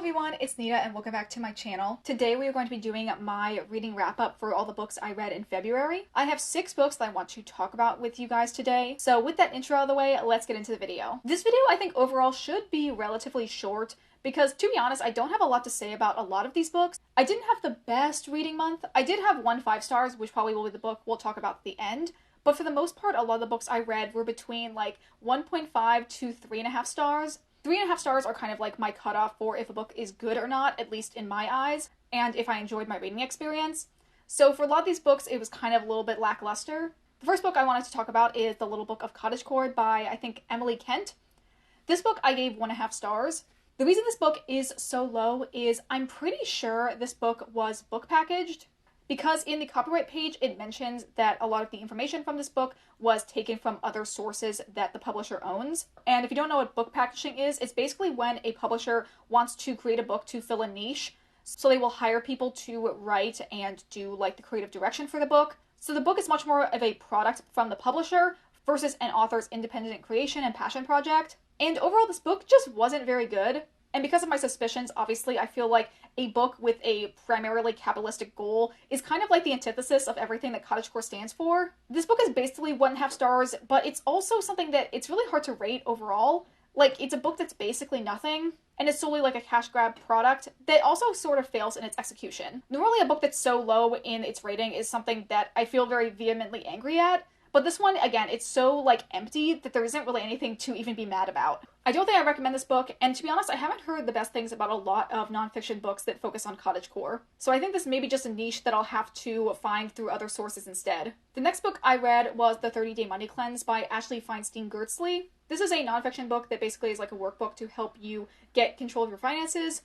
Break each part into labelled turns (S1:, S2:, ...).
S1: everyone, it's Nita and welcome back to my channel. Today we are going to be doing my reading wrap up for all the books I read in February. I have 6 books that I want to talk about with you guys today. So with that intro out of the way, let's get into the video. This video I think overall should be relatively short because to be honest, I don't have a lot to say about a lot of these books. I didn't have the best reading month. I did have 1 5-stars, which probably will be the book we'll talk about at the end. But for the most part, a lot of the books I read were between like 1.5 to 3.5 stars. 3.5 stars are kind of like my cutoff for if a book is good or not, at least in my eyes, and if I enjoyed my reading experience. So for a lot of these books, it was kind of a little bit lackluster. The first book I wanted to talk about is The Little Book of Cottagecore by, I think, Emily Kent. This book I gave 1.5 stars. The reason this book is so low is I'm pretty sure this book was book packaged, because in the copyright page it mentions that a lot of the information from this book was taken from other sources that the publisher owns. And if you don't know what book packaging is, it's basically when a publisher wants to create a book to fill a niche. So they will hire people to write and do like the creative direction for the book. So the book is much more of a product from the publisher versus an author's independent creation and passion project. And overall, this book just wasn't very good. And because of my suspicions, obviously, I feel like a book with a primarily capitalistic goal is kind of like the antithesis of everything that Cottagecore stands for. This book is basically 1.5 stars, but it's also something that it's really hard to rate overall. Like, it's a book that's basically nothing, and it's solely like a cash grab product that also sort of fails in its execution. Normally, a book that's so low in its rating is something that I feel very vehemently angry at. But this one, again, it's so, like, empty that there isn't really anything to even be mad about. I don't think I recommend this book, and to be honest, I haven't heard the best things about a lot of nonfiction books that focus on cottagecore. So I think this may be just a niche that I'll have to find through other sources instead. The next book I read was The 30-Day Money Cleanse by Ashley Feinstein Gertzley. This is a nonfiction book that basically is like a workbook to help you get control of your finances.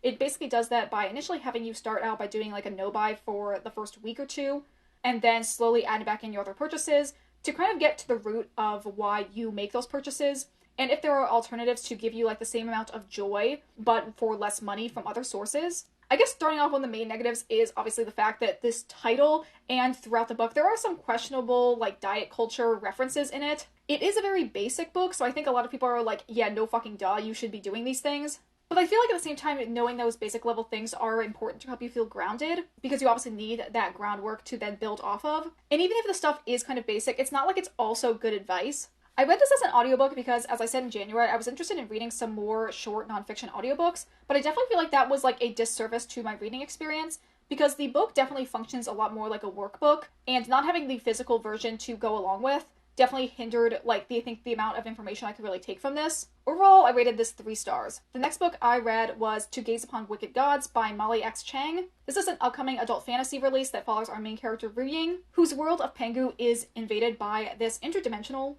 S1: It basically does that by initially having you start out by doing like a no-buy for the first week or two, and then slowly add back in your other purchases to kind of get to the root of why you make those purchases, and if there are alternatives to give you like the same amount of joy but for less money from other sources. I guess starting off one of the main negatives is obviously the fact that this title and throughout the book there are some questionable like diet culture references in it. It is a very basic book, so I think a lot of people are like, yeah, no fucking duh, you should be doing these things. But I feel like at the same time, knowing those basic level things are important to help you feel grounded, because you obviously need that groundwork to then build off of. And even if the stuff is kind of basic, it's not like it's also good advice. I read this as an audiobook because, as I said in January, I was interested in reading some more short nonfiction audiobooks, but I definitely feel like that was like a disservice to my reading experience, because the book definitely functions a lot more like a workbook, and not having the physical version to go along with definitely hindered like the amount of information I could really take from this. Overall, I rated this 3 stars. The next book I read was To Gaze Upon Wicked Gods by Molly X. Chang. This is an upcoming adult fantasy release that follows our main character Ru Ying, whose world of Pengu is invaded by this interdimensional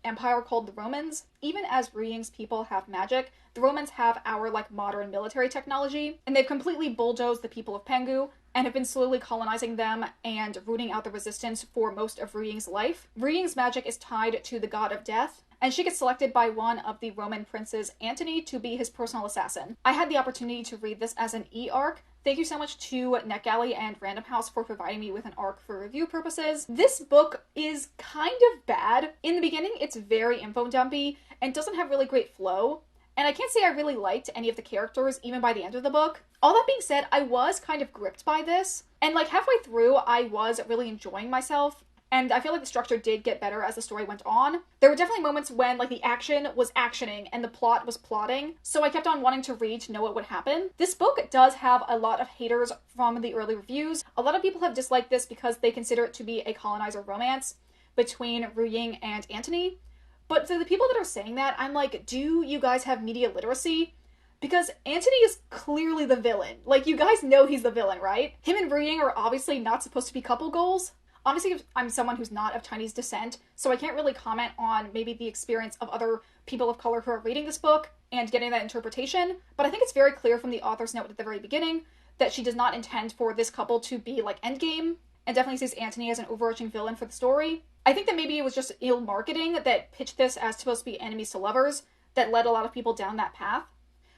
S1: empire called the Romans. Even as Ru Ying's people have magic, the Romans have our like modern military technology, and they've completely bulldozed the people of Pengu and have been slowly colonizing them and rooting out the resistance for most of Ru Ying's life. Ru Ying's magic is tied to the god of death, and she gets selected by one of the Roman princes, Antony, to be his personal assassin. I had the opportunity to read this as an e-arc. Thank you so much to NetGalley and Random House for providing me with an arc for review purposes. This book is kind of bad. In the beginning, it's very info dumpy and doesn't have really great flow. And I can't say I really liked any of the characters, even by the end of the book. All that being said, I was kind of gripped by this. And like halfway through, I was really enjoying myself. And I feel like the structure did get better as the story went on. There were definitely moments when like the action was actioning and the plot was plotting. So I kept on wanting to read to know what would happen. This book does have a lot of haters from the early reviews. A lot of people have disliked this because they consider it to be a colonizer romance between Ru Ying and Antony. But to the people that are saying that, I'm like, do you guys have media literacy? Because Antony is clearly the villain. Like, you guys know he's the villain, right? Him and Ru Ying are obviously not supposed to be couple goals. Obviously, I'm someone who's not of Chinese descent, so I can't really comment on maybe the experience of other people of color who are reading this book and getting that interpretation, but I think it's very clear from the author's note at the very beginning that she does not intend for this couple to be like endgame, and definitely sees Antony as an overarching villain for the story. I think that maybe it was just ill marketing that pitched this as supposed to be enemies to lovers that led a lot of people down that path.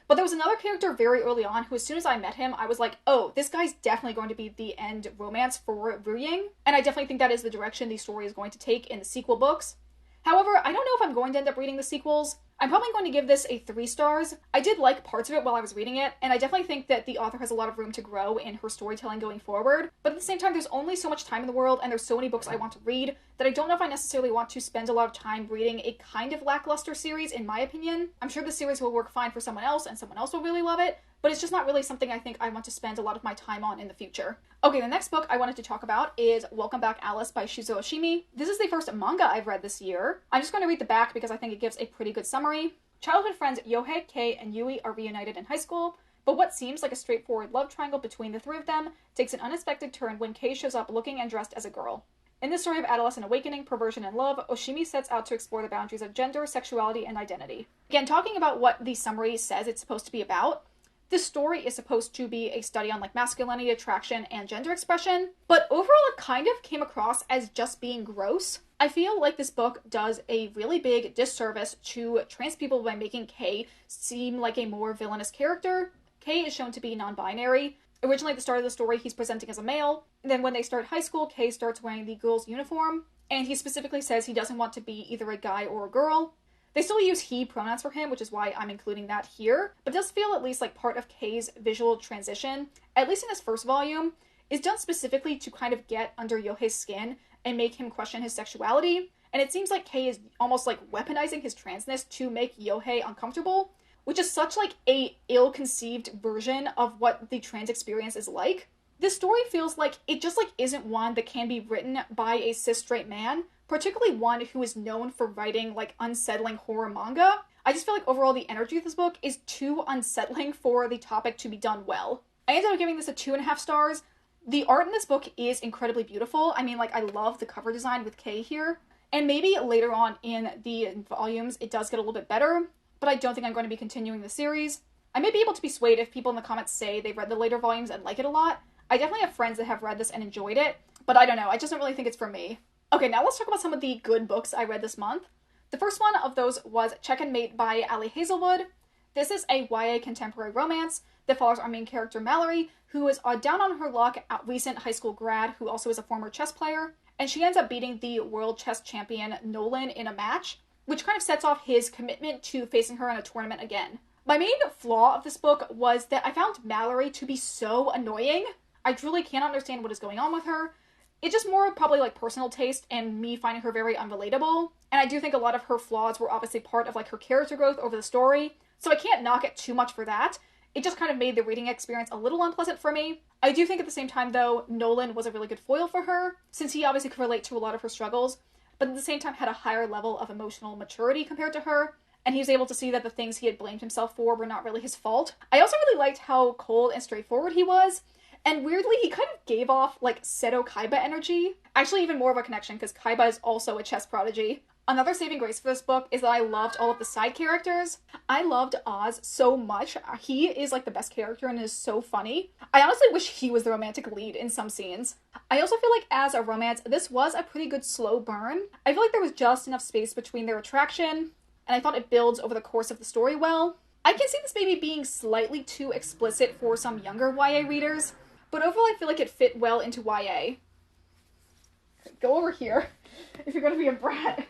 S1: But there was another character very early on who, as soon as I met him, I was like, oh, this guy's definitely going to be the end romance for Ru Ying. And I definitely think that is the direction the story is going to take in the sequel books. However, I don't know if I'm going to end up reading the sequels. I'm probably going to give this a 3 stars. I did like parts of it while I was reading it, and I definitely think that the author has a lot of room to grow in her storytelling going forward. But at the same time, there's only so much time in the world, and there's so many books I want to read that I don't know if I necessarily want to spend a lot of time reading a kind of lackluster series, in my opinion. I'm sure the series will work fine for someone else, and someone else will really love it, but it's just not really something I think I want to spend a lot of my time on in the future. Okay, the next book I wanted to talk about is Welcome Back Alice by Shuzo Oshimi. This is the first manga I've read this year. I'm just going to read the back because I think it gives a pretty good summary. Childhood friends Yohei, Kei, and Yui are reunited in high school, but what seems like a straightforward love triangle between the three of them takes an unexpected turn when Kei shows up looking and dressed as a girl. In this story of adolescent awakening, perversion, and love, Oshimi sets out to explore the boundaries of gender, sexuality, and identity. Again, talking about what the summary says it's supposed to be about, this story is supposed to be a study on like masculinity, attraction, and gender expression, but overall it kind of came across as just being gross. I feel like this book does a really big disservice to trans people by making Kei seem like a more villainous character. Kei is shown to be non-binary. Originally at the start of the story, he's presenting as a male. And then when they start high school, Kei starts wearing the girl's uniform, and he specifically says he doesn't want to be either a guy or a girl. They still use he pronouns for him, which is why I'm including that here, but it does feel at least like part of Kei's visual transition, at least in this first volume, is done specifically to kind of get under Yohei's skin and make him question his sexuality, and it seems like Kei is almost like weaponizing his transness to make Yohei uncomfortable, which is such like a ill-conceived version of what the trans experience is like. This story feels like it just like isn't one that can be written by a cis straight man, particularly one who is known for writing like unsettling horror manga. I just feel like overall the energy of this book is too unsettling for the topic to be done well. I ended up giving this a 2.5 stars. The art in this book is incredibly beautiful. I mean, like, I love the cover design with Kei here. And maybe later on in the volumes it does get a little bit better, but I don't think I'm going to be continuing the series. I may be able to be swayed if people in the comments say they've read the later volumes and like it a lot. I definitely have friends that have read this and enjoyed it, but I don't know, I just don't really think it's for me. Okay, now let's talk about some of the good books I read this month. The first one of those was Check and Mate by Ali Hazelwood. This is a YA contemporary romance that follows our main character Mallory, who is down on her luck, a recent high school grad who also is a former chess player, and she ends up beating the world chess champion Nolan in a match, which kind of sets off his commitment to facing her in a tournament again. My main flaw of this book was that I found Mallory to be so annoying. I truly can't understand what is going on with her. It's just more probably like personal taste and me finding her very unrelatable. And I do think a lot of her flaws were obviously part of like her character growth over the story. So I can't knock it too much for that. It just kind of made the reading experience a little unpleasant for me. I do think at the same time though, Nolan was a really good foil for her, since he obviously could relate to a lot of her struggles, but at the same time had a higher level of emotional maturity compared to her. And he was able to see that the things he had blamed himself for were not really his fault. I also really liked how cold and straightforward he was. And weirdly, he kind of gave off, like, Seto Kaiba energy. Actually, even more of a connection, because Kaiba is also a chess prodigy. Another saving grace for this book is that I loved all of the side characters. I loved Oz so much. He is, like, the best character and is so funny. I honestly wish he was the romantic lead in some scenes. I also feel like, as a romance, this was a pretty good slow burn. I feel like there was just enough space between their attraction, and I thought it builds over the course of the story well. I can see this maybe being slightly too explicit for some younger YA readers, but overall I feel like it fit well into YA. Go over here if you're going to be a brat.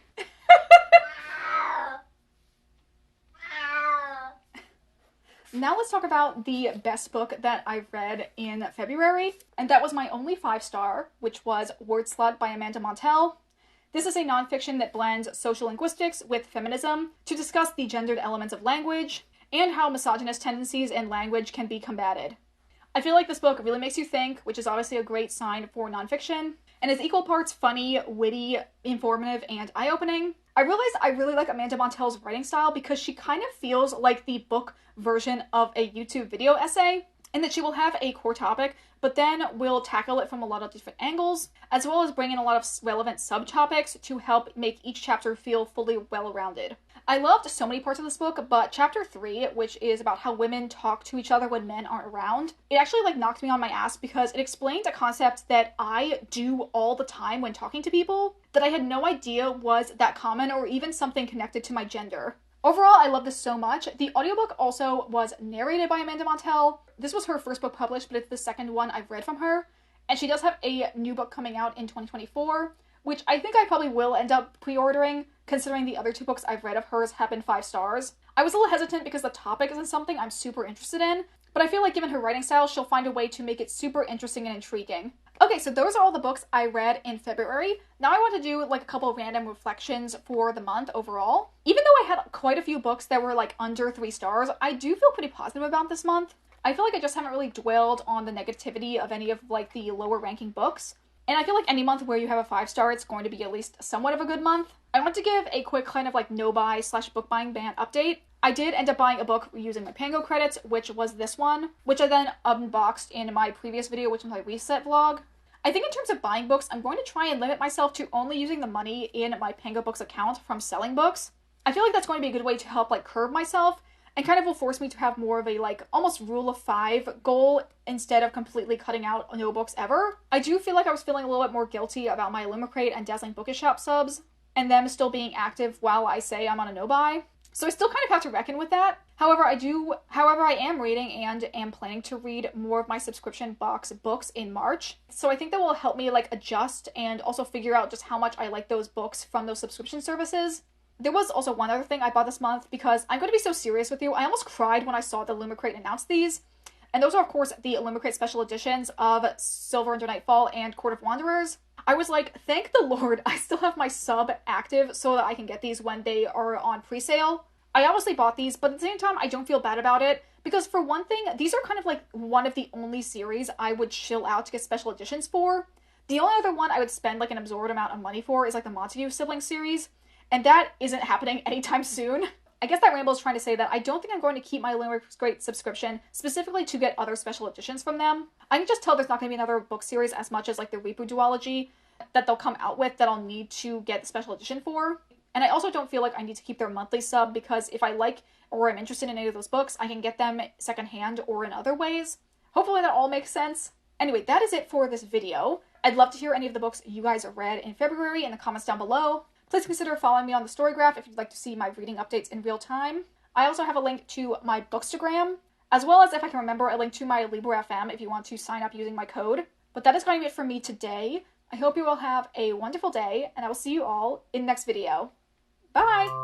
S1: Now let's talk about the best book that I read in February, and that was my only 5-star, which was Word Slut by Amanda Montell. This is a nonfiction that blends social linguistics with feminism to discuss the gendered elements of language and how misogynist tendencies in language can be combated. I feel like this book really makes you think, which is obviously a great sign for nonfiction, and is equal parts funny, witty, informative, and eye-opening. I realized I really like Amanda Montell's writing style because she kind of feels like the book version of a YouTube video essay, in that she will have a core topic, but then will tackle it from a lot of different angles, as well as bring in a lot of relevant subtopics to help make each chapter feel fully well-rounded. I loved so many parts of this book, but chapter 3, which is about how women talk to each other when men aren't around, it actually like knocked me on my ass because it explained a concept that I do all the time when talking to people that I had no idea was that common or even something connected to my gender. Overall, I love this so much. The audiobook also was narrated by Amanda Montell. This was her first book published, but it's the second one I've read from her. And she does have a new book coming out in 2024, which I think I probably will end up pre-ordering, considering the other 2 books I've read of hers have been 5 stars. I was a little hesitant because the topic isn't something I'm super interested in, but I feel like given her writing style, she'll find a way to make it super interesting and intriguing. Okay, so those are all the books I read in February. Now I want to do like a couple of random reflections for the month overall. Even though I had quite a few books that were like under 3 stars, I do feel pretty positive about this month. I feel like I just haven't really dwelled on the negativity of any of like the lower ranking books. And I feel like any month where you have a 5 star, it's going to be at least somewhat of a good month. I want to give a quick kind of like no-buy / book buying ban update. I did end up buying a book using my Pango credits, which was this one, which I then unboxed in my previous video, which was my reset vlog. I think in terms of buying books, I'm going to try and limit myself to only using the money in my Pango Books account from selling books. I feel like that's going to be a good way to help like curb myself and kind of will force me to have more of a like almost rule of 5 goal instead of completely cutting out no books ever. I do feel like I was feeling a little bit more guilty about my Illumicrate and Dazzling Bookish Shop subs and them still being active while I say I'm on a no buy. So I still kind of have to reckon with that. However, I am reading and am planning to read more of my subscription box books in March. So I think that will help me like adjust and also figure out just how much I like those books from those subscription services. There was also one other thing I bought this month because I'm going to be so serious with you. I almost cried when I saw the Illumicrate announce these. And those are, of course, the Illumicrate special editions of Silver Under Nightfall and Court of Wanderers. I was like, thank the Lord, I still have my sub active so that I can get these when they are on pre-sale. I obviously bought these, but at the same time, I don't feel bad about it. Because for one thing, these are kind of like one of the only series I would chill out to get special editions for. The only other one I would spend like an absurd amount of money for is like the Montague Siblings series. And that isn't happening anytime soon. I guess that ramble is trying to say that I don't think I'm going to keep my Illumicrate subscription specifically to get other special editions from them. I can just tell there's not going to be another book series as much as like the Reaper duology that they'll come out with that I'll need to get the special edition for. And I also don't feel like I need to keep their monthly sub because if I like or am interested in any of those books, I can get them secondhand or in other ways. Hopefully that all makes sense. Anyway, that is it for this video. I'd love to hear any of the books you guys read in February in the comments down below. Please consider following me on the Storygraph if you'd like to see my reading updates in real time. I also have a link to my Bookstagram, as well as, if I can remember, a link to my Libro FM if you want to sign up using my code. But that is going to be it for me today. I hope you all have a wonderful day, and I will see you all in the next video. Bye!